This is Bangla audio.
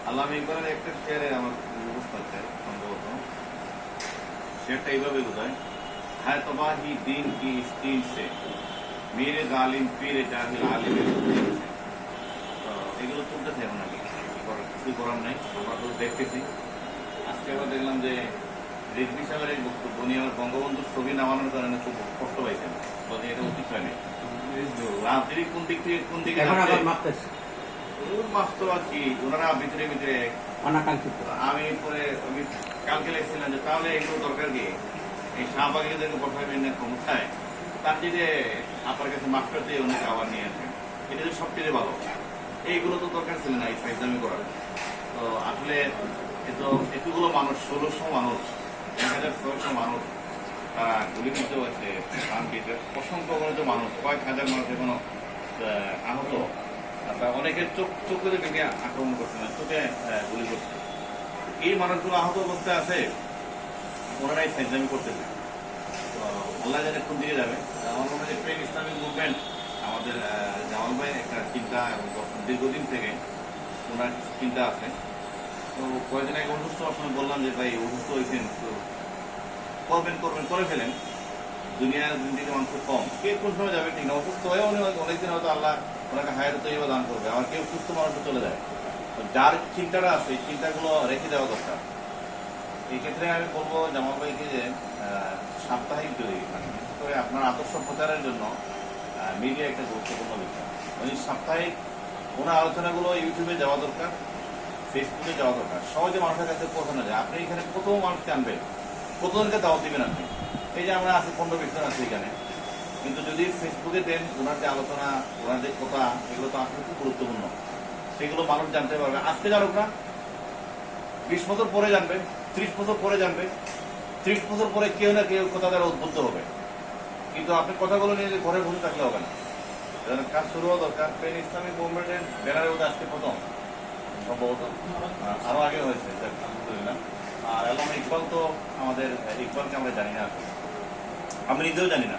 আল্লামা ইকবালের একটা শেয়ারে আমার মুখস্থ আছে সম্ভবত। শেয়ারটা এইভাবে বোঝায়, হ্যাঁ তবাহি দিন কি ইস দিন সে মেরে জালিম পীরে জাহিল আলিমের দিন সে। তো এগুলো চলতেছে এখন আগে, কিছু করার নাই, আমরা তো দেখতেছি। আজকে আবার দেখলাম যে রেজবি সাহেবের এই বক্তব্য নিয়ে আমার বঙ্গবন্ধুর ছবি নামানোর কারণে খুব কষ্ট পাইছেন, বলতে এটা উচিত হয় নাই। রাজনীতি কোন দিক থেকে কোন দিকে মাস্ত আর কি ওনারা ভিতরে ভিতরে অনাকাঙ্ক্ষিত। আমি কালকে লিখছিলাম যে তাহলে এগুলো দরকার কি, এই শাহবাগীদেরকে বসাবেন না ক্ষমতায়, তার যদি আপনার কাছে মাফ করতে অনেক আবার নিয়ে আসেন, এটা তো সবচেয়ে ভালো। এইগুলো তো দরকার ছিল না এই ফাইজলামি করার। তো আসলে এতগুলো মানুষ, 1600 মানুষ, 1600 মানুষ তারা গুলিবিদ্ধ হয়েছে, অসংখ্য গণিত মানুষ, কয়েক হাজার মানুষ এখনো আহত, অনেকের চোখে ভেঙে আক্রমণ করছে না, চোখে গুলি করছে। এই মানুষগুলো আহত অবস্থায় আছে, ওনারাই ফাইজলামি করতেছে। তো আল্লাহ জানে কোন দিকে যাবে। আমার মনে হয় প্রেম ইসলামিক মুভমেন্ট, আমাদের জামাল ভাই একটা চিন্তা দীর্ঘদিন থেকে ওনার চিন্তা আছে। তো কয়েকদিন আগে অসুস্থ আসলে বললাম যে ভাই অসুস্থ হয়েছেন, তো করবেন করে ফেলেন। দুনিয়ার জিন্দিগি মানুষের কম, কে কোন সময় যাবে ঠিক না। অসুস্থ হয়ে অনেকদিন হয়তো আল্লাহ ওনাকে হায়াত তৈবা দান করবে, আবার কেউ সুস্থ মানুষও চলে যায়। যার চিন্তাটা আছে এই চিন্তাগুলো রেখে দেওয়া দরকার। এই ক্ষেত্রে আমি বলবো জামাল ভাইকে যে সাপ্তাহিক যদি বিশেষ করে আপনার আদর্শ প্রচারের জন্য মিডিয়া একটা গুরুত্বপূর্ণ বিষয়। ওই সাপ্তাহিক ওনার আলোচনাগুলো ইউটিউবে যাওয়া দরকার, ফেসবুকে যাওয়া দরকার, সহজে মানুষের কাছে পৌঁছানো যায়। আপনি এখানে কত মানুষকে আনবেন, কতজনকে দাওয়াত দিবেন আপনি? এই যে আমরা আছি 15-20 জন আছি এখানে, কিন্তু যদি ফেসবুকে দেন ওনার যে আলোচনা, ওনার যে কথা, এগুলো তো আসলে খুব গুরুত্বপূর্ণ। সেগুলো মানুষ জানতে পারবে। আজকে জানুক না, 20 বছর পরে জানবে, 30 বছর পরে জানবে, 30 বছর পরে কেউ না কেউ কথা দ্বারা উদ্বুদ্ধ হবে। কিন্তু আপনি কথাগুলো নিয়ে যে ঘরে বসে থাকলে হবে না, কাজ শুরু হওয়া দরকার। প্রেম ইসলামিক মুভমেন্টের ব্যানারের মধ্যে আজকে প্রথম, সম্ভবত আরো আগে হয়েছে আলহামদুলিল্লাহ। আর আল্লামা ইকবাল তো আমাদের, ইকবালকে আমরা জানি না, আমি নিজেও জানি না।